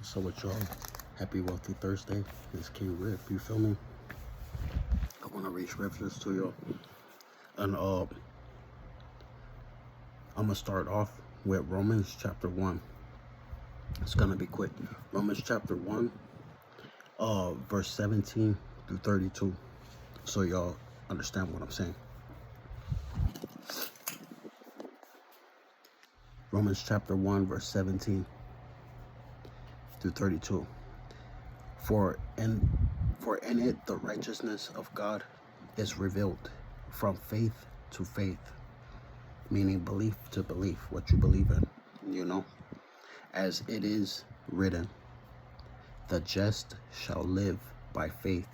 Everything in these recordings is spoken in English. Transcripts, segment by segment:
So with y'all, happy wealthy Thursday. It's K Rip, you feel me? I wanna read scriptures to y'all. And I'm gonna start off with Romans chapter 1. It's gonna be quick. Romans chapter 1, verse 17 through 32. So y'all understand what I'm saying. Romans chapter 1, verse 17 through 32. For in it the righteousness of God is revealed from faith to faith, meaning belief to belief, what you believe in, as it is written, the just shall live by faith,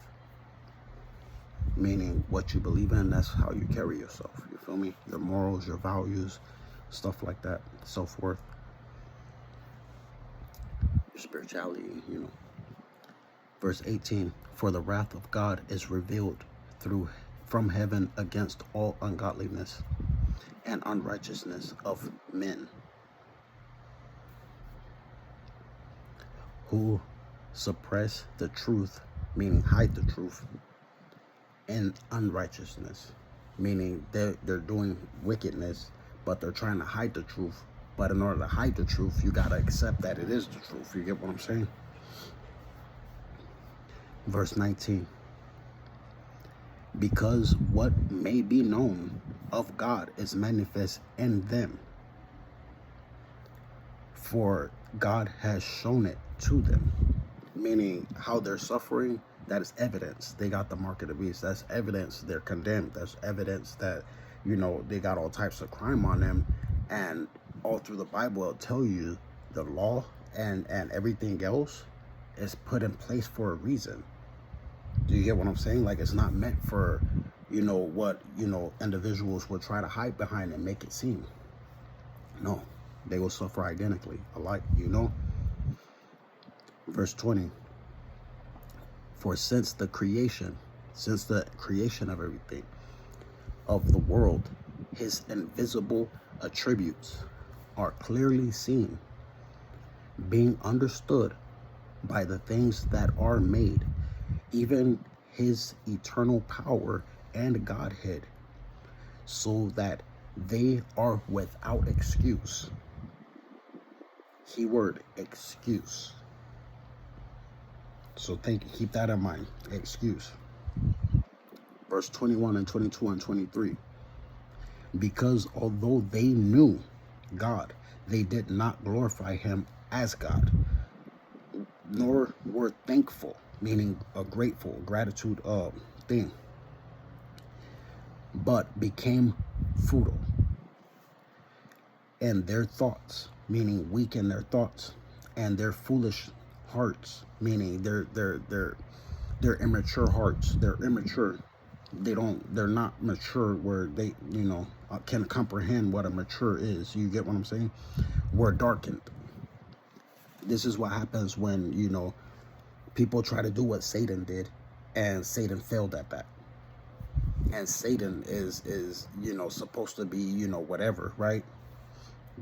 meaning what you believe in, that's how you carry yourself, you feel me? Your morals, your values, stuff like that, self-worth, your spirituality. Verse 18, for the wrath of God is revealed from heaven against all ungodliness and unrighteousness of men, who suppress the truth, meaning hide the truth, and unrighteousness, meaning they're doing wickedness, but they're trying to hide the truth. But in order to hide the truth, you got to accept that it is the truth. You get what I'm saying? Verse 19, because what may be known of God is manifest in them, for God has shown it to them, meaning how they're suffering, that is evidence. They got the mark of the beast. That's evidence they're condemned. That's evidence that, they got all types of crime on them. And all through the Bible, it'll tell you the law and everything else is put in place for a reason. Do you get what I'm saying? Like, it's not meant for, what, individuals will try to hide behind and make it seem. No, they will suffer identically alike, Verse 20, for since the creation of everything, of the world, his invisible attributes are clearly seen, being understood by the things that are made, even his eternal power and Godhead, so that they are without excuse. Keyword, excuse. So keep that in mind, excuse. Verse 21 and 22 and 23. Because although they knew God, they did not glorify him as God, nor were thankful, meaning a gratitude thing, but became futile in their thoughts, meaning weak in their thoughts, and their foolish hearts, meaning their immature hearts. They're immature. They're not mature where they, can comprehend what a mature is. You get what I'm saying? We're darkened. This is what happens when, people try to do what Satan did, and Satan failed at that. And Satan is supposed to be, whatever, right?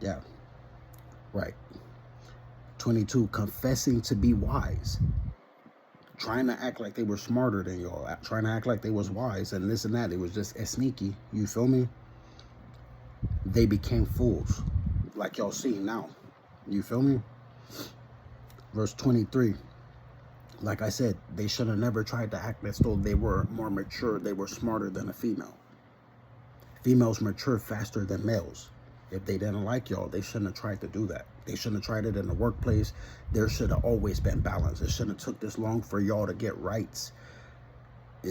Yeah, right. 22, confessing to be wise, trying to act like they were smarter than y'all, trying to act like they was wise and this and that. It was just as sneaky, you feel me? They became fools, like y'all see now, you feel me? Verse 23, like I said, they should have never tried to act as though they were more mature, they were smarter than a female. Females mature faster than males. If they didn't like y'all, they shouldn't have tried to do that. They shouldn't have tried it in the workplace. There should have always been balance. It shouldn't have took this long for y'all to get rights. We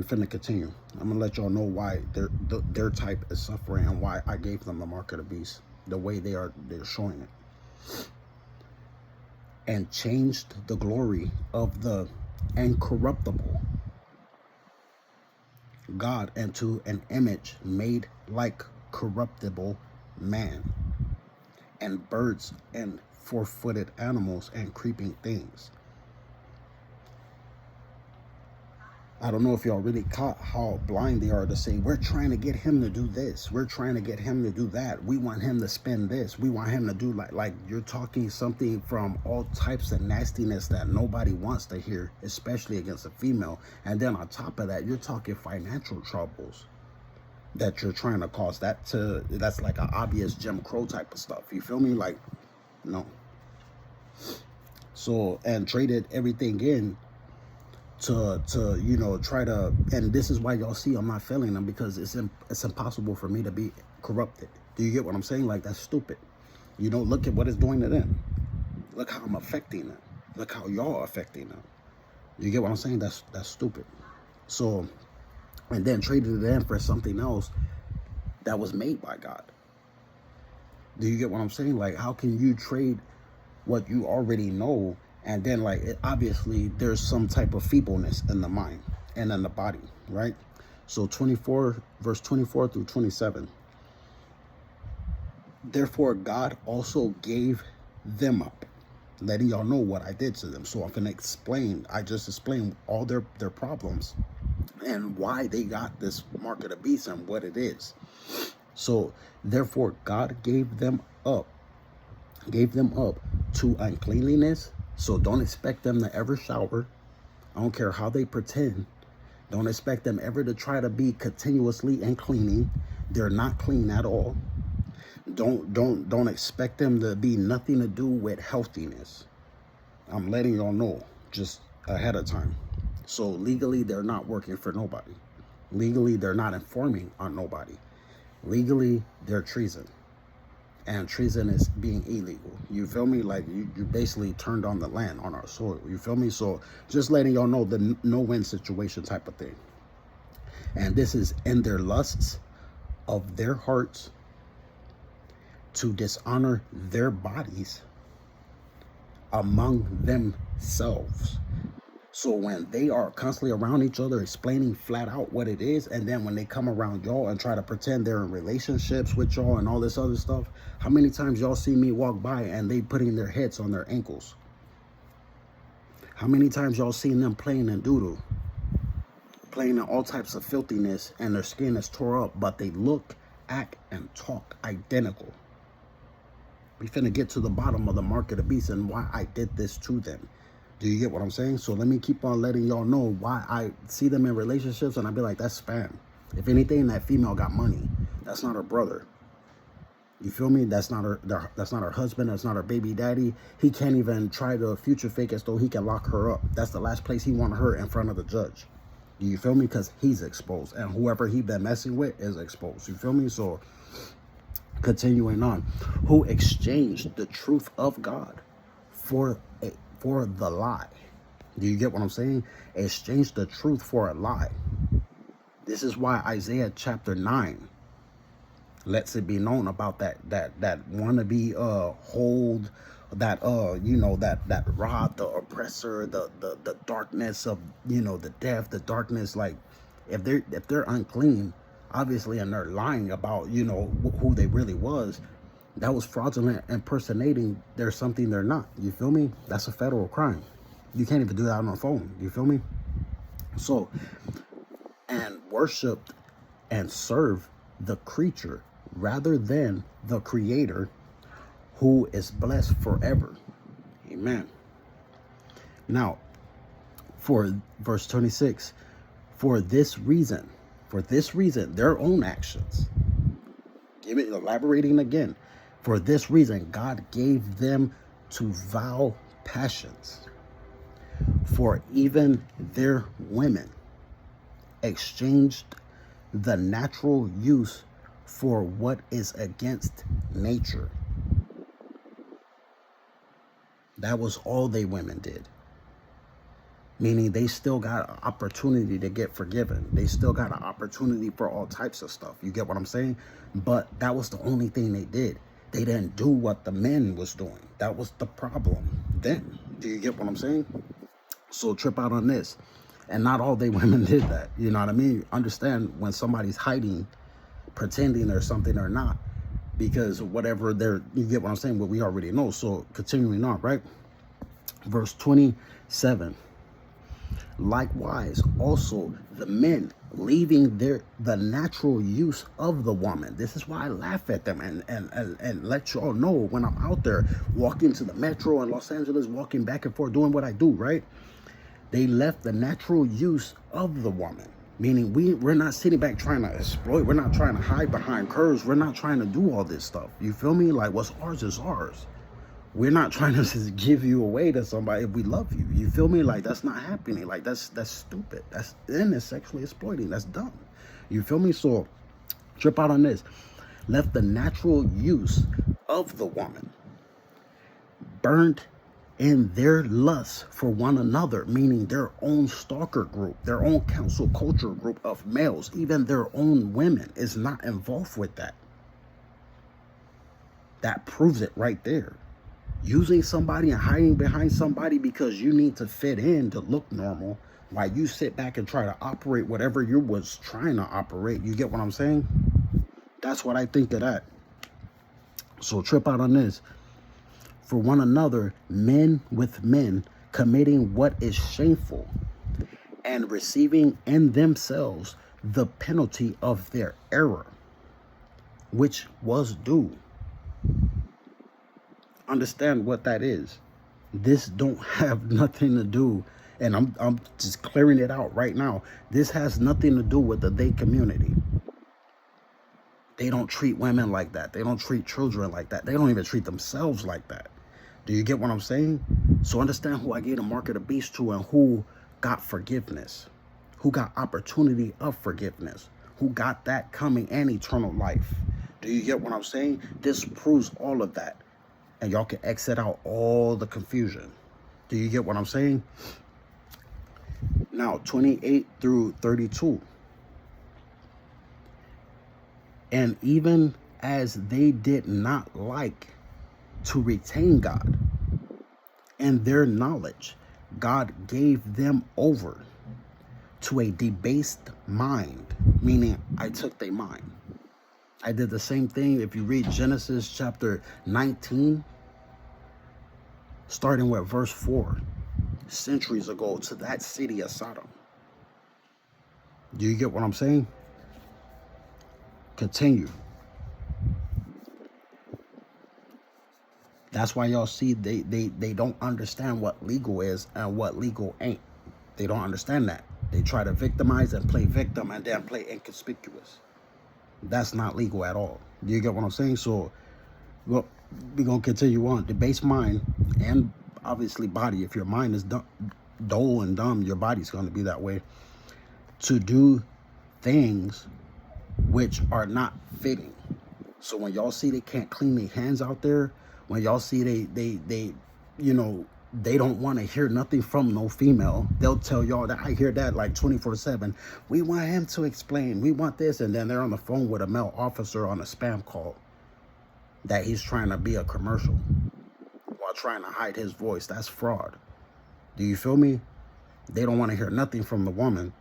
finna continue. I'm gonna let y'all know why their type is suffering and why I gave them the mark of the beast, the way they're showing it. And changed the glory of the incorruptible God into an image made like corruptible man, and birds and four-footed animals and creeping things. I don't know if y'all really caught how blind they are to say, we're trying to get him to do this. We're trying to get him to do that. We want him to spend this. We want him to do like you're talking something from all types of nastiness that nobody wants to hear, especially against a female. And then on top of that, you're talking financial troubles that you're trying to cause. That's like an obvious Jim Crow type of stuff. You feel me? Like, no. So, and traded everything in to you know, try to, and this is why y'all see I'm not failing them, because it's impossible for me to be corrupted. Do you get what I'm saying? Like, that's stupid. You know, look at what it's doing to them. Look how I'm affecting them. Look how y'all affecting them. You get what I'm saying? That's stupid. So, and then traded it in for something else that was made by God. Do you get what I'm saying? Like, how can you trade what you already know? And then, like, obviously, there's some type of feebleness in the mind and in the body, right? So 24, verse 24 through 27. Therefore, God also gave them up, letting y'all know what I did to them. So I'm going to explain. I just explained all their problems and why they got this mark of the beast and what it is. So, therefore, God gave them up to uncleanliness. So don't expect them to ever shower. I don't care how they pretend. Don't expect them ever to try to be continuously and cleaning. They're not clean at all. Don't expect them to be nothing to do with healthiness. I'm letting y'all know just ahead of time. So legally, they're not working for nobody. Legally, they're not informing on nobody. Legally, they're treason. And treason is being illegal. You feel me? Like, you basically turned on the land, on our soil. You feel me? So just letting y'all know the no-win situation type of thing. And this is in their lusts of their hearts to dishonor their bodies among themselves. So when they are constantly around each other explaining flat out what it is, and then when they come around y'all and try to pretend they're in relationships with y'all and all this other stuff, how many times y'all see me walk by and they putting their heads on their ankles? How many times y'all seen them playing in doodle, playing in all types of filthiness, and their skin is tore up, but they look, act, and talk identical? We finna get to the bottom of the mark of the beast and why I did this to them. Do you get what I'm saying? So let me keep on letting y'all know why I see them in relationships and I be like, that's spam. If anything, that female got money. That's not her brother. You feel me? That's not her husband. That's not her baby daddy. He can't even try to future fake as though he can lock her up. That's the last place he want her, in front of the judge. Do you feel me? Because he's exposed, and whoever he been messing with is exposed. You feel me? So continuing on, who exchanged the truth of God for the lie. Do you get what I'm saying? Exchange the truth for a lie. This is why Isaiah chapter 9 lets it be known about that wannabe hold, that you know, that rod, the oppressor, the darkness of, you know, the death, the darkness. Like, if they're unclean, obviously, and they're lying about, you know, who they really was, that was fraudulent impersonating there's something they're not. You feel me? That's a federal crime. You can't even do that on a phone. You feel me? So, and worshiped and serve the creature rather than the creator, who is blessed forever. Amen. Now, for verse 26, for this reason, their own actions. Elaborating again. For this reason, God gave them to vile passions. For even their women exchanged the natural use for what is against nature. That was all they women did. Meaning they still got an opportunity to get forgiven. They still got an opportunity for all types of stuff. You get what I'm saying? But that was the only thing they did. They didn't do what the men was doing. That was the problem then. Do you get what I'm saying? So trip out on this. And not all they women did that. You know what I mean? Understand when somebody's hiding, pretending there's something or not. Because whatever they're, you get what I'm saying? What we already know. So continuing on, right? Verse 27. Likewise, also the men leaving the natural use of the woman. This is why I laugh at them and let y'all know when I'm out there walking to the metro in Los Angeles, walking back and forth, doing what I do, right? They left the natural use of the woman. Meaning we're not sitting back trying to exploit. We're not trying to hide behind curves. We're not trying to do all this stuff. You feel me? Like what's ours is ours. We're not trying to just give you away to somebody if we love you. You feel me? Like that's not happening. Like that's stupid. Then it's sexually exploiting. That's dumb. You feel me? So trip out on this. Left the natural use of the woman. Burned in their lust for one another, meaning their own stalker group, their own council culture group of males, even their own women is not involved with that. That proves it right there. Using somebody and hiding behind somebody because you need to fit in to look normal while you sit back and try to operate whatever you was trying to operate. You get what I'm saying? That's what I think of that. So trip out on this. For one another, men with men, committing what is shameful and receiving in themselves the penalty of their error, which was due. Understand what that is. This don't have nothing to do, and I'm just clearing it out right now. This has nothing to do with the they community. They don't treat women like that. They don't treat children like that. They don't even treat themselves like that. Do you get what I'm saying? So understand who I gave the mark of the beast to and who got forgiveness, who got opportunity of forgiveness, who got that coming and eternal life. Do you get what I'm saying? This proves all of that. And y'all can exit out all the confusion. Do you get what I'm saying? Now, 28 through 32. And even as they did not like to retain God and their knowledge, God gave them over to a debased mind, meaning I took their mind. I did the same thing. If you read Genesis chapter 19, starting with verse 4, centuries ago, to that city of Sodom. Do you get what I'm saying? Continue. That's why y'all see they don't understand what legal is and what legal ain't. They don't understand that. They try to victimize and play victim and then play inconspicuous. That's not legal at all. Do you get what I'm saying? So, well, we're going to continue on. The base mind and obviously body, if your mind is dull and dumb, your body's going to be that way. To do things which are not fitting. So when y'all see they can't clean their hands out there, when y'all see they you know, they don't want to hear nothing from no female, they'll tell y'all that. I hear that like 24/7. We want him to explain. We want this. And then they're on the phone with a male officer on a spam call that he's trying to be a commercial while trying to hide his voice. That's fraud. Do you feel me? They don't want to hear nothing from the woman.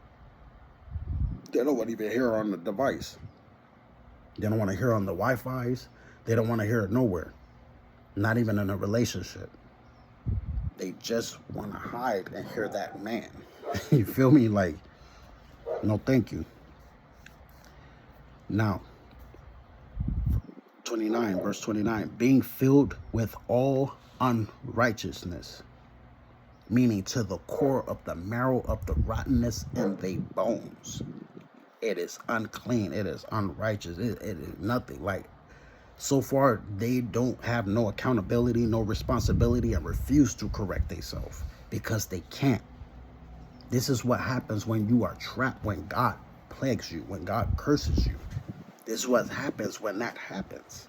They don't want to even hear her on the device. They don't want to hear her on the Wi-Fi's. They don't want to hear it nowhere. Not even in a relationship. They just want to hide and hear that man. You feel me? Like, no thank you. Now, 29, verse 29. Being filled with all unrighteousness. Meaning to the core of the marrow of the rottenness in their bones. It is unclean. It is unrighteous. It is nothing. Like, so far, they don't have no accountability, no responsibility, and refuse to correct themselves because they can't. This is what happens when you are trapped, when God plagues you, when God curses you. This is what happens when that happens.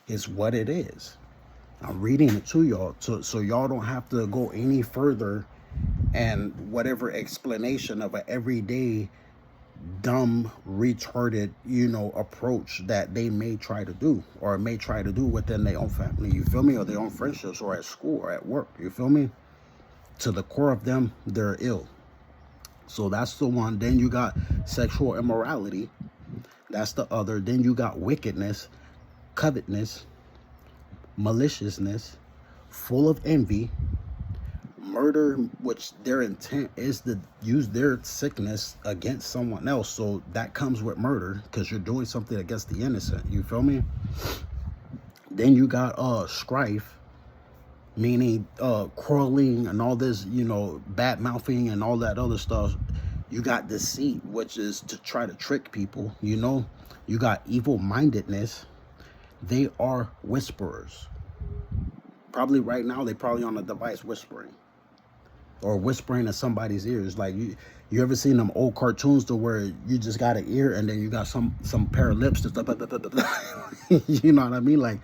It's what it is. I'm reading it to y'all so y'all don't have to go any further and whatever explanation of an everyday dumb, retarded, you know, approach that they may try to do or may try to do within their own family, you feel me, or their own friendships or at school or at work, you feel me? To the core of them, they're ill. So that's the one. Then you got sexual immorality. That's the other. Then you got wickedness, covetousness, maliciousness, full of envy, murder, which their intent is to use their sickness against someone else. So that comes with murder because you're doing something against the innocent. You feel me? Then you got strife, meaning quarreling and all this, you know, bad mouthing and all that other stuff. You got deceit, which is to try to trick people, you know. You got evil mindedness. They are whisperers. Probably right now, they probably on a device whispering or whispering in somebody's ears. Like you ever seen them old cartoons to where you just got an ear and then you got some pair of lips just you know what I mean? Like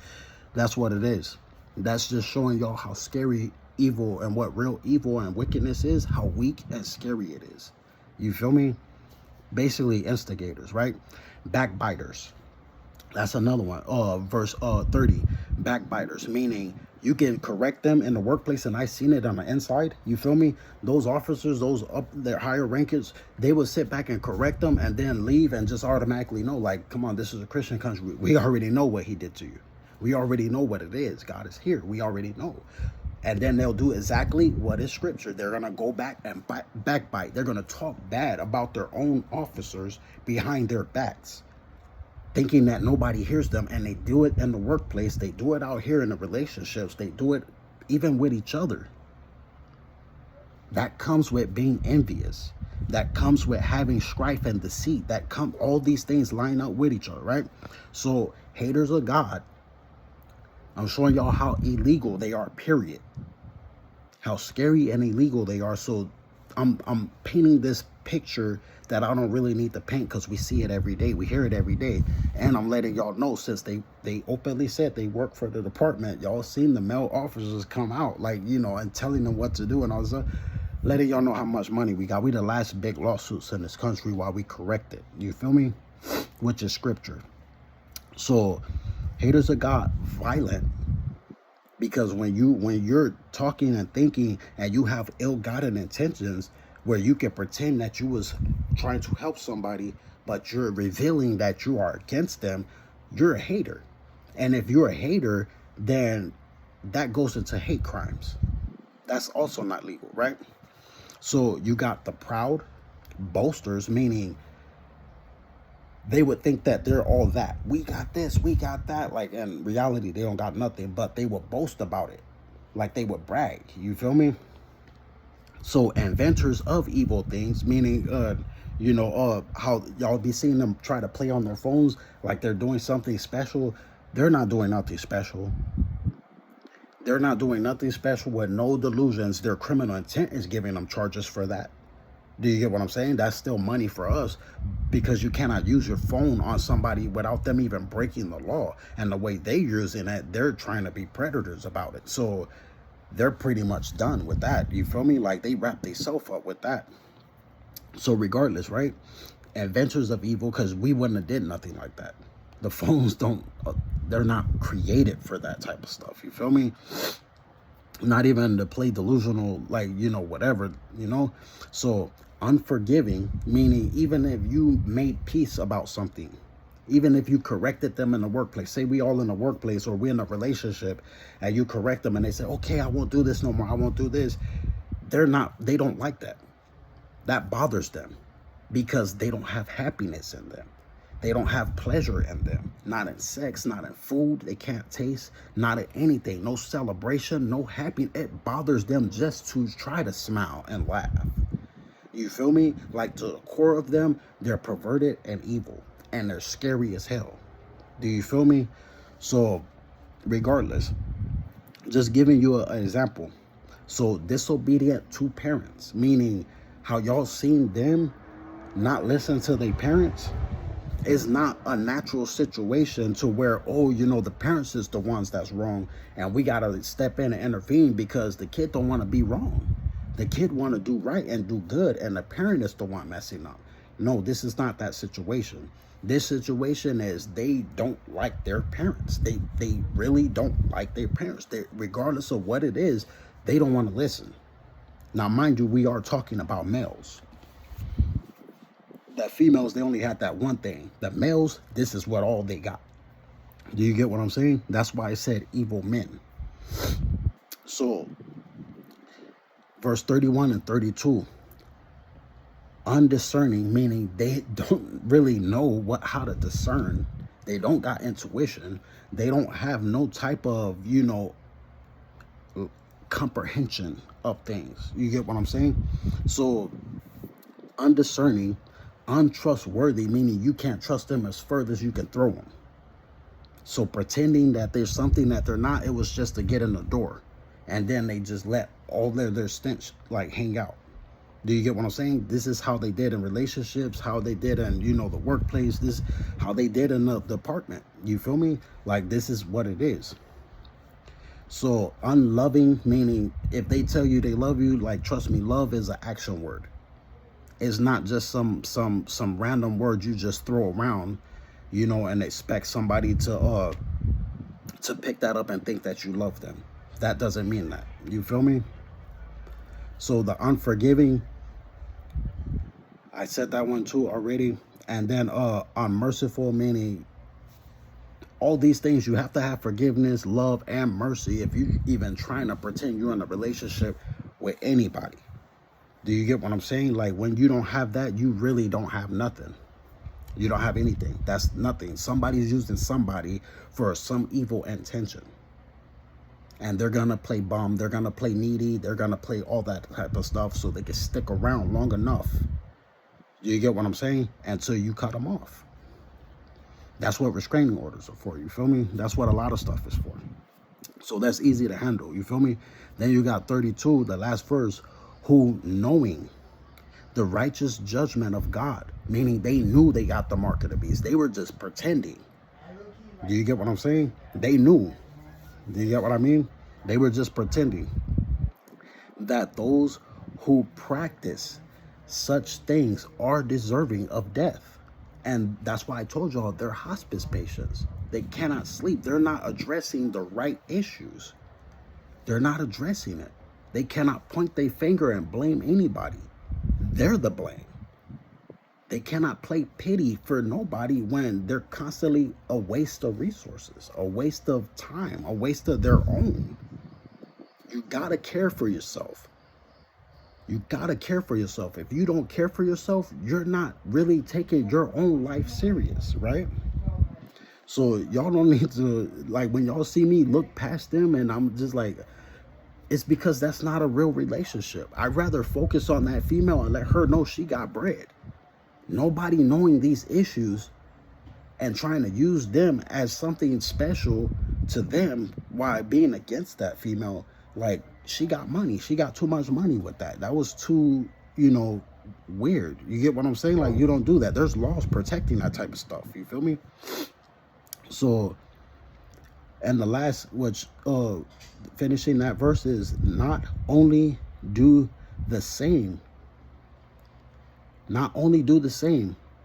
that's what it is. That's just showing y'all how scary evil and what real evil and wickedness is, how weak and scary it is. You feel me? Basically instigators, right? Backbiters. That's another one. Verse 30. Backbiters, meaning you can correct them in the workplace, and I seen it on the inside. You feel me? Those officers, those up their higher rankings, they would sit back and correct them and then leave and just automatically know, like, come on, this is a Christian country. We already know what he did to you. We already know what it is. God is here. We already know. And then they'll do exactly what is scripture. They're going to go back and backbite. They're going to talk bad about their own officers behind their backs, thinking that nobody hears them. And they do it in the workplace. They do it out here in the relationships. They do it even with each other. That comes with being envious. That comes with having strife and deceit. All these things line up with each other, right? So haters of God, I'm showing y'all how illegal they are, period. How scary and illegal they are. So I'm painting this picture that I don't really need to paint because we see it every day. We hear it every day. And I'm letting y'all know, since they openly said they work for the department, y'all seen the male officers come out, like, you know, and telling them what to do and all this stuff, letting y'all know how much money we got. We the last big lawsuits in this country while we correct it. You feel me? Which is scripture. So haters of God, violent. Because when you're talking and thinking and you have ill-gotten intentions where you can pretend that you was trying to help somebody, but you're revealing that you are against them, you're a hater. And if you're a hater, then that goes into hate crimes. That's also not legal, right? So you got the proud boasters, meaning they would think that they're all that. We got this, we got that. Like, in reality, they don't got nothing, but they would boast about it. Like, they would brag. You feel me? So, inventors of evil things, meaning, how y'all be seeing them try to play on their phones like they're doing something special. They're not doing nothing special. They're not doing nothing special with no delusions. Their criminal intent is giving them charges for that. Do you get what I'm saying? That's still money for us, because you cannot use your phone on somebody without them even breaking the law. And the way they're using it, they're trying to be predators about it. So they're pretty much done with that. You feel me? Like, they wrap themselves up with that. So regardless, right? Inventors of evil, because we wouldn't have did nothing like that. The phones they're not created for that type of stuff. You feel me? Not even to play delusional, like, you know, whatever, you know? So unforgiving, meaning even if you made peace about something, even if you corrected them in the workplace, say we all in the workplace or we in a relationship and you correct them and they say, okay, I won't do this no more, I won't do this. They don't like that. That bothers them because they don't have happiness in them. They don't have pleasure in them. Not in sex, not in food. They can't taste, not in anything. No celebration, no happiness. It bothers them just to try to smile and laugh. You feel me? Like, to the core of them, they're perverted and evil. And they're scary as hell. Do you feel me? So, regardless, just giving you an example. So, disobedient to parents, meaning how y'all seen them not listen to their parents. It's not a natural situation to where, oh, you know, the parents is the ones that's wrong and we got to step in and intervene because the kid don't want to be wrong. The kid want to do right and do good, and the parent is the one messing up. No, this is not that situation. This situation is they don't like their parents. They really don't like their parents. Regardless of what it is, they don't want to listen. Now, mind you, we are talking about males. The females, they only had that one thing. The males, this is what all they got. Do you get what I'm saying? That's why I said evil men. So Verse 31 and 32. Undiscerning, meaning they don't really know how to discern. They don't got intuition. They don't have no type of, comprehension of things. You get what I'm saying? So undiscerning, untrustworthy, meaning you can't trust them as further as you can throw them. So pretending that there's something that they're not, it was just to get in the door. And then they just let all their stench like hang out. Do you get what I'm saying? This is how they did in relationships, how they did in, the workplace, this how they did in the department. You feel me? Like, this is what it is. So unloving, meaning if they tell you they love you, like, trust me, love is an action word. It's not just some random word you just throw around, and expect somebody to pick that up and think that you love them. That doesn't mean that. You feel me? So the unforgiving, I said that one too already. And then unmerciful, meaning all these things, you have to have forgiveness, love, and mercy if you even trying to pretend you're in a relationship with anybody. Do you get what I'm saying? Like, when you don't have that, you really don't have nothing. You don't have anything. That's nothing. Somebody's using somebody for some evil intention. And they're going to play bum. They're going to play needy. They're going to play all that type of stuff so they can stick around long enough. Do you get what I'm saying? Until you cut them off. That's what restraining orders are for. You feel me? That's what a lot of stuff is for. So that's easy to handle. You feel me? Then you got 32, the last verse, who knowing the righteous judgment of God, meaning they knew they got the mark of the beast. They were just pretending. Do you get what I'm saying? They knew. Do you get what I mean? They were just pretending that those who practice such things are deserving of death. And that's why I told y'all they're hospice patients. They cannot sleep. They're not addressing the right issues. They're not addressing it. They cannot point their finger and blame anybody. They're the blame. They cannot play pity for nobody when they're constantly a waste of resources, a waste of time, a waste of their own. You gotta care for yourself. You gotta care for yourself. If you don't care for yourself, you're not really taking your own life serious, right? So y'all don't need to, like, when y'all see me look past them and I'm just like, it's because that's not a real relationship. I'd rather focus on that female and let her know she got bread. Nobody knowing these issues and trying to use them as something special to them while being against that female. Like, she got money. She got too much money with that. That was too, weird. You get what I'm saying? Like, you don't do that. There's laws protecting that type of stuff. You feel me? So, and the last, which, finishing that verse is not only do the same,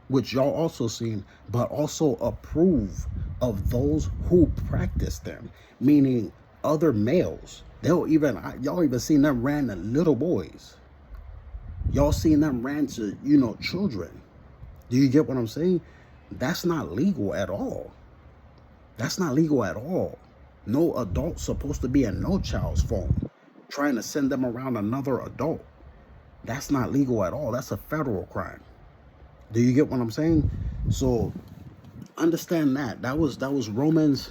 which y'all also seen, but also approve of those who practice them, meaning other males. Y'all even seen them ran to little boys. Y'all seen them ran to, children. Do you get what I'm saying? That's not legal at all. That's not legal at all. No adult's supposed to be in no child's phone trying to send them around another adult. That's not legal at all. That's a federal crime. Do you get what I'm saying? So understand that. That was Romans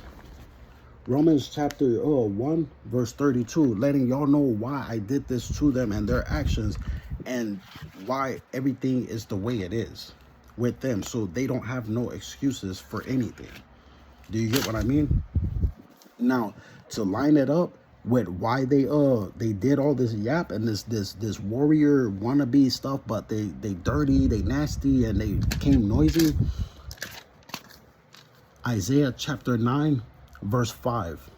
chapter 1 verse 32, letting y'all know why I did this to them and their actions, and why everything is the way it is with them, so they don't have no excuses for anything. Do you get what I mean? Now, to line it up with why they did all this yap and this warrior wannabe stuff, but they dirty, they nasty, and they became noisy. Isaiah chapter 9 verse 5,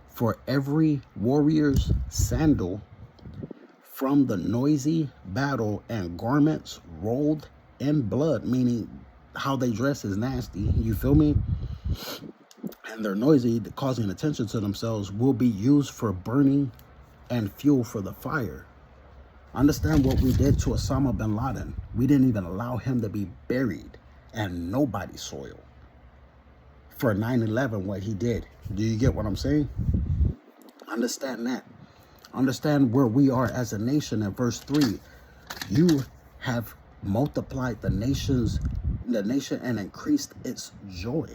for every warrior's sandal from the noisy battle and garments rolled in blood, meaning how they dress is nasty, you feel me? And they're noisy, causing attention to themselves, will be used for burning and fuel for the fire. Understand what we did to Osama bin Laden. We didn't even allow him to be buried and nobody's soil. For 9/11, what he did. Do you get what I'm saying? Understand that. Understand where we are as a nation in verse 3. You have multiplied the nation and increased its joy.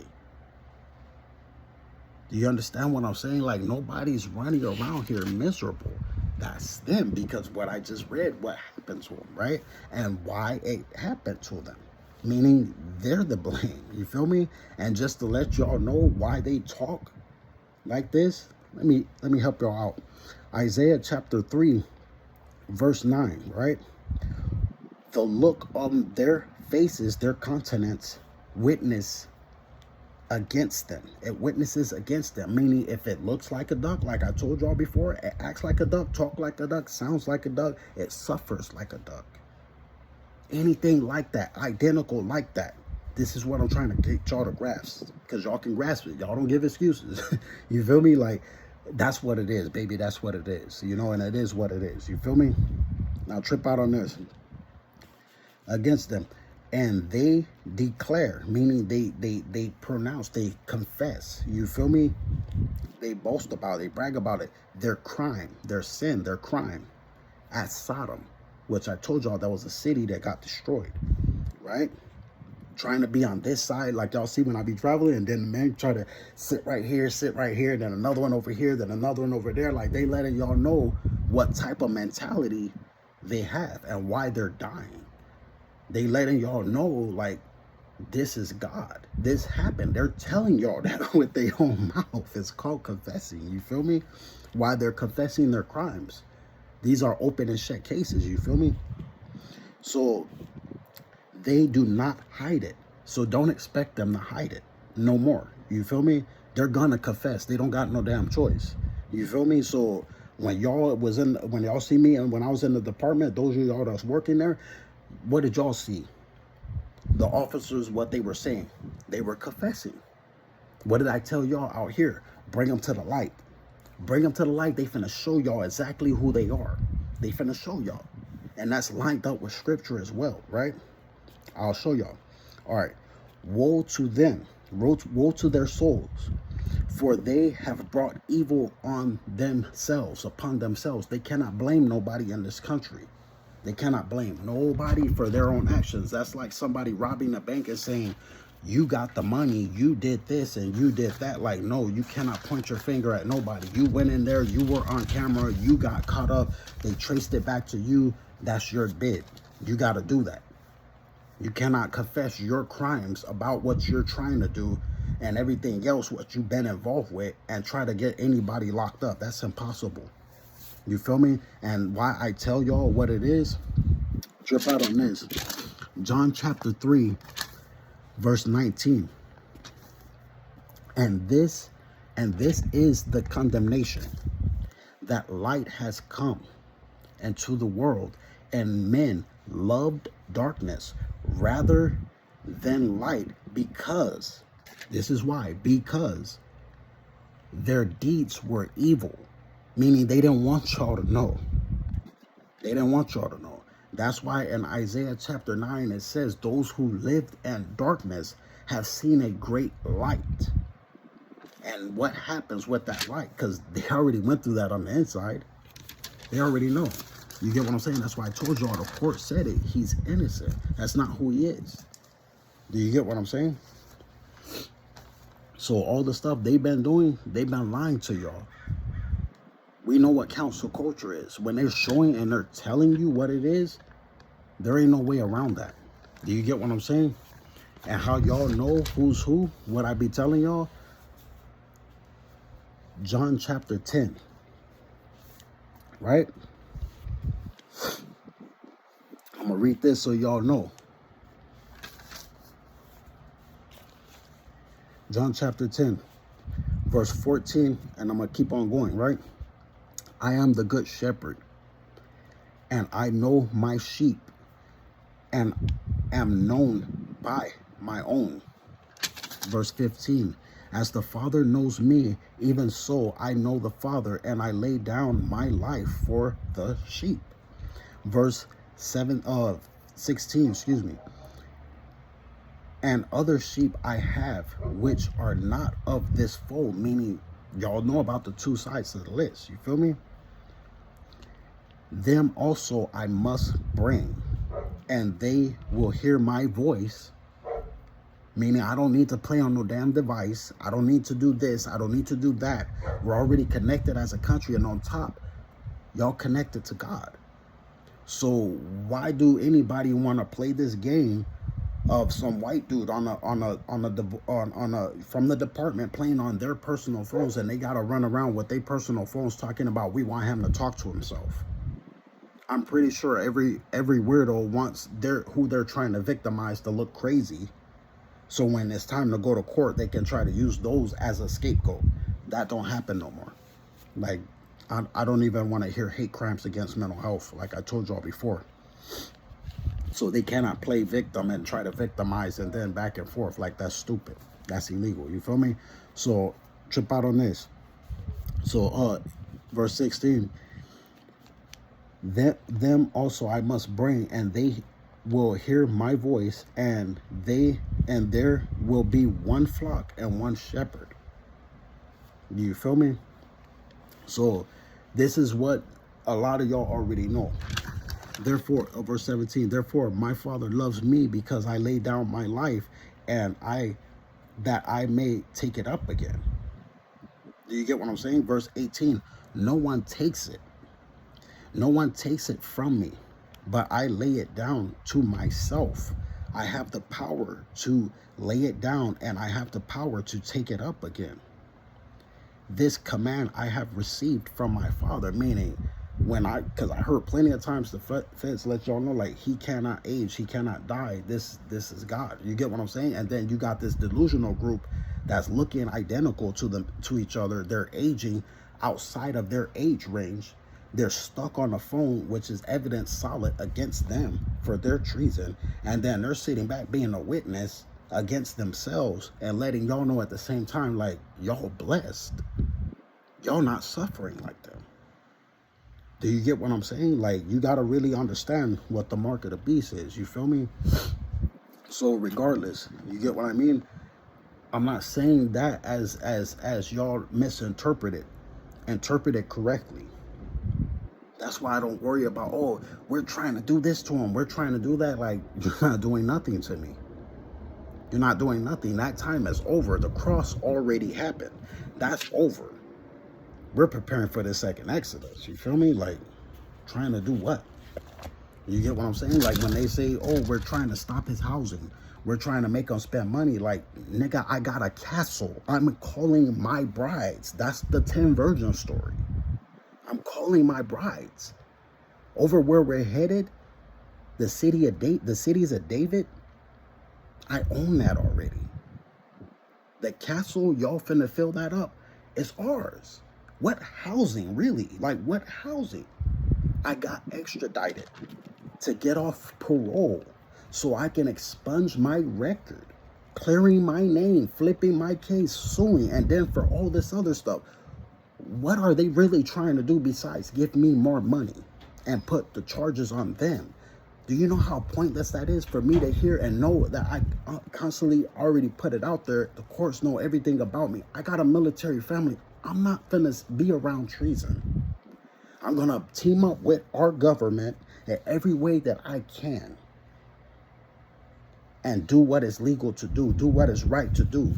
Do you understand what I'm saying? Like, nobody's running around here miserable. That's them, because what I just read, what happened to them, right? And why it happened to them. Meaning they're the blame. You feel me? And just to let y'all know why they talk like this, let me help y'all out. Isaiah chapter 3, verse 9, right? The look on their faces, their countenance, witness against them. It witnesses against them. Meaning, if it looks like a duck, like I told y'all before, it acts like a duck, talk like a duck, sounds like a duck, it suffers like a duck. Anything like that, identical like that. This is what I'm trying to get y'all to grasp, because y'all can grasp it. Y'all don't give excuses. You feel me? Like, that's what it is, baby. That's what it is. You know, and it is what it is. You feel me? Now trip out on this. Against them. And they declare, meaning they pronounce, they confess. You feel me? They boast about it, they brag about it. Their crime, their sin, their crime at Sodom, which I told y'all that was a city that got destroyed, right? Trying to be on this side, like y'all see when I be traveling, and then the man try to sit right here, then another one over here, then another one over there. Like, they letting y'all know what type of mentality they have and why they're dying. They letting y'all know, like, this is God. This happened. They're telling y'all that with their own mouth. It's called confessing. You feel me? Why they're confessing their crimes. These are open and shut cases. You feel me? So they do not hide it. So don't expect them to hide it no more. You feel me? They're gonna confess. They don't got no damn choice. You feel me? So when y'all see me and when I was in the department, those of y'all that's working there, what did y'all see? The officers, what they were saying, they were confessing. What did I tell y'all out here? Bring them to the light. Bring them to the light. They finna show y'all exactly who they are. They finna show y'all. And that's lined up with scripture as well, right? I'll show y'all. All right. Woe to them. Woe to their souls. For they have brought evil on themselves, upon themselves. They cannot blame nobody in this country. They cannot blame nobody for their own actions. That's like somebody robbing a bank and saying, you got the money, you did this and you did that. Like, no, you cannot point your finger at nobody. You went in there, you were on camera, you got caught up, they traced it back to you. That's your bid. You got to do that. You cannot confess your crimes about what you're trying to do and everything else, what you've been involved with, and try to get anybody locked up. That's impossible. You feel me? And why I tell y'all what it is, trip out on this. John chapter 3, verse 19. And this is the condemnation, that light has come into the world, and men loved darkness rather than light, because, this is why, because their deeds were evil. Meaning they didn't want y'all to know. They didn't want y'all to know. That's why in Isaiah chapter 9, it says, those who lived in darkness have seen a great light. And what happens with that light? Because they already went through that on the inside. They already know. You get what I'm saying? That's why I told y'all, the court said it. He's innocent. That's not who he is. Do you get what I'm saying? So all the stuff they've been doing, they've been lying to y'all. We know what council culture is. When they're showing and they're telling you what it is, there ain't no way around that. Do you get what I'm saying? And how y'all know who's who, what I be telling y'all? John chapter 10. Right? I'm going to read this so y'all know. John chapter 10, verse 14, and I'm going to keep on going, right? I am the good shepherd, and I know my sheep, and am known by my own. Verse 15, as the Father knows me, even so I know the Father, and I lay down my life for the sheep. Verse 16, excuse me. And other sheep I have, which are not of this fold, meaning y'all know about the two sides of the list. You feel me? Them also I must bring, and they will hear my voice. Meaning I don't need to play on no damn device. I don't need to do this. I don't need to do that. We're already connected as a country, and on top, y'all connected to God. So why do anybody want to play this game of some white dude from the department playing on their personal phones, and they gotta run around with their personal phones talking about we want him to talk to himself? I'm pretty sure every weirdo wants who they're trying to victimize to look crazy. So when it's time to go to court, they can try to use those as a scapegoat. That don't happen no more. Like, I don't even want to hear hate crimes against mental health, like I told y'all before. So they cannot play victim and try to victimize and then back and forth. Like, that's stupid. That's illegal. You feel me? So trip out on this. So verse 16. Them also I must bring, and they will hear my voice, and there will be one flock and one shepherd. You feel me? So this is what a lot of y'all already know. Therefore, verse 17, therefore my Father loves me, because I lay down my life, and that I may take it up again. Do you get what I'm saying? Verse 18, no one takes it from me, but I lay it down to myself. I have the power to lay it down, and I have the power to take it up again. This command I have received from my Father. Meaning, because I heard plenty of times the feds let y'all know, like, he cannot age, he cannot die. This is God. You get what I'm saying? And then you got this delusional group that's looking identical to each other. They're aging outside of their age range. They're stuck on the phone, which is evidence solid against them for their treason. And then they're sitting back being a witness against themselves and letting y'all know at the same time, like, y'all blessed. Y'all not suffering like them. Do you get what I'm saying? Like, you got to really understand what the mark of the beast is. You feel me? So regardless, you get what I mean? I'm not saying that as y'all misinterpret it. Interpret it correctly. That's why I don't worry about, oh, we're trying to do this to him, we're trying to do that. Like, you're not doing nothing to me. You're not doing nothing. That time is over. The cross already happened. That's over. We're preparing for the second Exodus. You feel me? Like, trying to do what? You get what I'm saying? Like, when they say, oh, we're trying to stop his housing, we're trying to make him spend money. Like, nigga, I got a castle. I'm calling my brides. That's the 10 virgin story. I'm calling my brides. Over where we're headed, the cities of David, I own that already. The castle, y'all finna fill that up, it's ours. What housing, really? Like, what housing? I got extradited to get off parole so I can expunge my record, clearing my name, flipping my case, suing, and then for all this other stuff. What are they really trying to do besides give me more money and put the charges on them? Do you know how pointless that is for me to hear and know that I constantly already put it out there? The courts know everything about me. I got a military family. I'm not gonna be around treason. I'm gonna team up with our government in every way that I can and do what is legal to do what is right to do.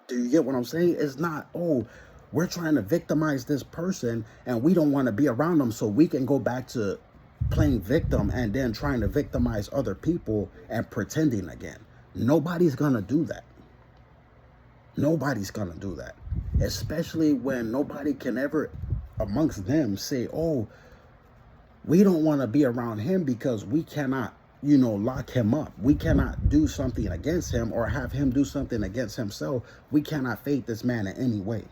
Do you get what I'm saying? It's not, oh, we're trying to victimize this person and we don't want to be around them so we can go back to playing victim and then trying to victimize other people and pretending again. Nobody's gonna do that. Nobody's gonna do that. Especially when nobody can ever amongst them say, oh, we don't want to be around him because we cannot, lock him up. We cannot do something against him or have him do something against himself. We cannot fade this man in any way.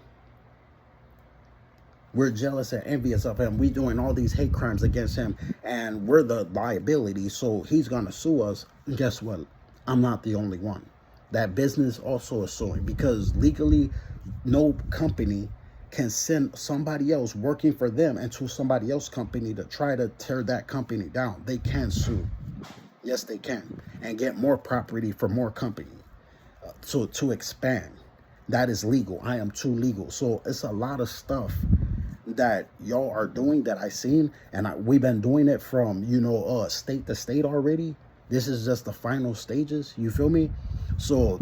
We're jealous and envious of him. We doing all these hate crimes against him and we're the liability. So he's going to sue us. And guess what? I'm not the only one. That business also is suing because legally no company can send somebody else working for them into somebody else's company to try to tear that company down. They can sue. Yes, they can. And get more property for more company. So to expand. That is legal. I am too legal. So it's a lot of stuff that y'all are doing that I seen, and we've been doing it from, you know, state to state already. This is just the final stages. You feel me? So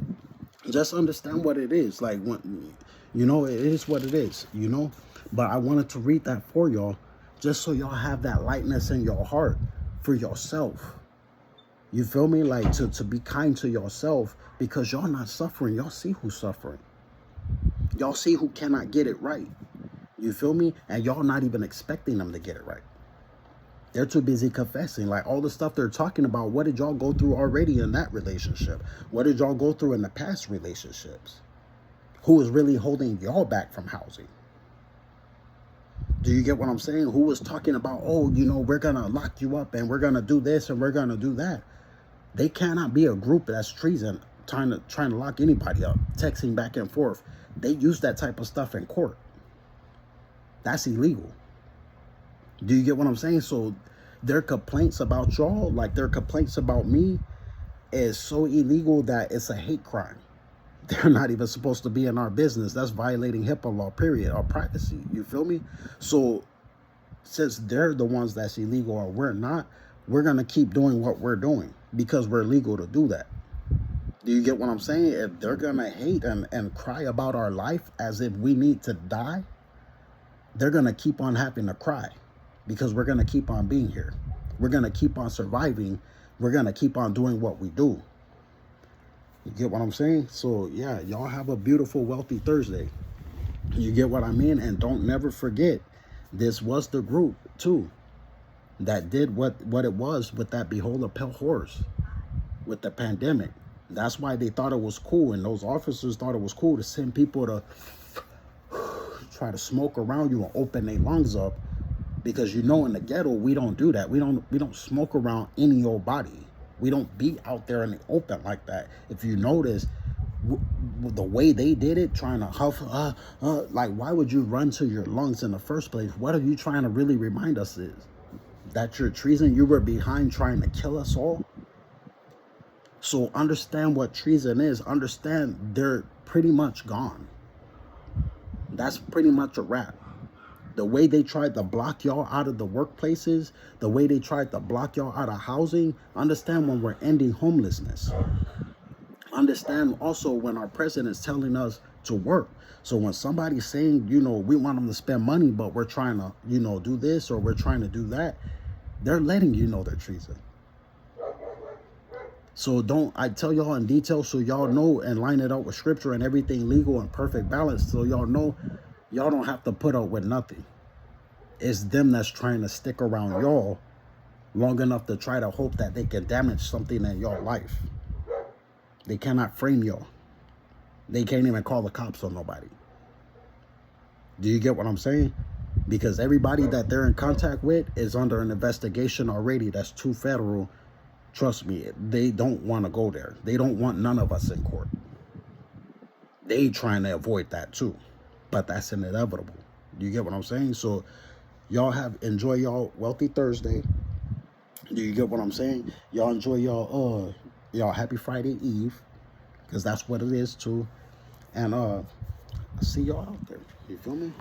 just understand what it is. Like, when, you know, it is what it is, you know. But I wanted to read that for y'all, just so y'all have that lightness in your heart for yourself. You feel me? Like, to be kind to yourself, because y'all not suffering. Y'all see who's suffering. Y'all see who cannot get it right. You feel me? And y'all not even expecting them to get it right. They're too busy confessing. Like, all the stuff they're talking about, what did y'all go through already in that relationship? What did y'all go through in the past relationships? Who is really holding y'all back from housing? Do you get what I'm saying? Who was talking about, oh, you know, we're going to lock you up and we're going to do this and we're going to do that? They cannot be a group that's treason, trying to lock anybody up, texting back and forth. They use that type of stuff in court. That's illegal. Do you get what I'm saying? So their complaints about y'all, like their complaints about me, is so illegal that it's a hate crime. They're not even supposed to be in our business. That's violating HIPAA law, period, or privacy. You feel me? So since they're the ones that's illegal or we're not, we're going to keep doing what we're doing because we're legal to do that. Do you get what I'm saying? If they're going to hate and cry about our life as if we need to die, they're going to keep on having to cry because we're going to keep on being here. We're going to keep on surviving. We're going to keep on doing what we do. You get what I'm saying? So, yeah, y'all have a beautiful, wealthy Thursday. You get what I mean? And don't never forget, this was the group, too, that did what it was with that Behold a Pale Horse, with the pandemic. That's why they thought it was cool, and those officers thought it was cool to send people to try to smoke around you and open their lungs up, because, you know, in the ghetto, we don't do that. We don't smoke around any old body. We don't be out there in the open like that. If you notice, the way they did it, trying to huff, like, why would you run to your lungs in the first place? What are you trying to really remind us is? That you're treason? You were behind trying to kill us all? So understand what treason is. Understand they're pretty much gone. That's pretty much a wrap. The way they tried to block y'all out of the workplaces, the way they tried to block y'all out of housing, understand when we're ending homelessness. Understand also when our president's telling us to work. So when somebody's saying, you know, we want them to spend money, but we're trying to, you know, do this or we're trying to do that, they're letting you know they're treason. So I tell y'all in detail so y'all know and line it up with scripture and everything legal and perfect balance, so y'all know y'all don't have to put up with nothing. It's them that's trying to stick around y'all long enough to try to hope that they can damage something in your life. They cannot frame y'all. They can't even call the cops on nobody. Do you get what I'm saying? Because everybody that they're in contact with is under an investigation already that's too federal. Trust me, they don't want to go there. They don't want none of us in court. They trying to avoid that too. But that's inevitable. Do you get what I'm saying? So y'all enjoy y'all wealthy Thursday. Do you get what I'm saying? Y'all enjoy y'all happy Friday Eve, because that's what it is too. And I'll see y'all out there. You feel me?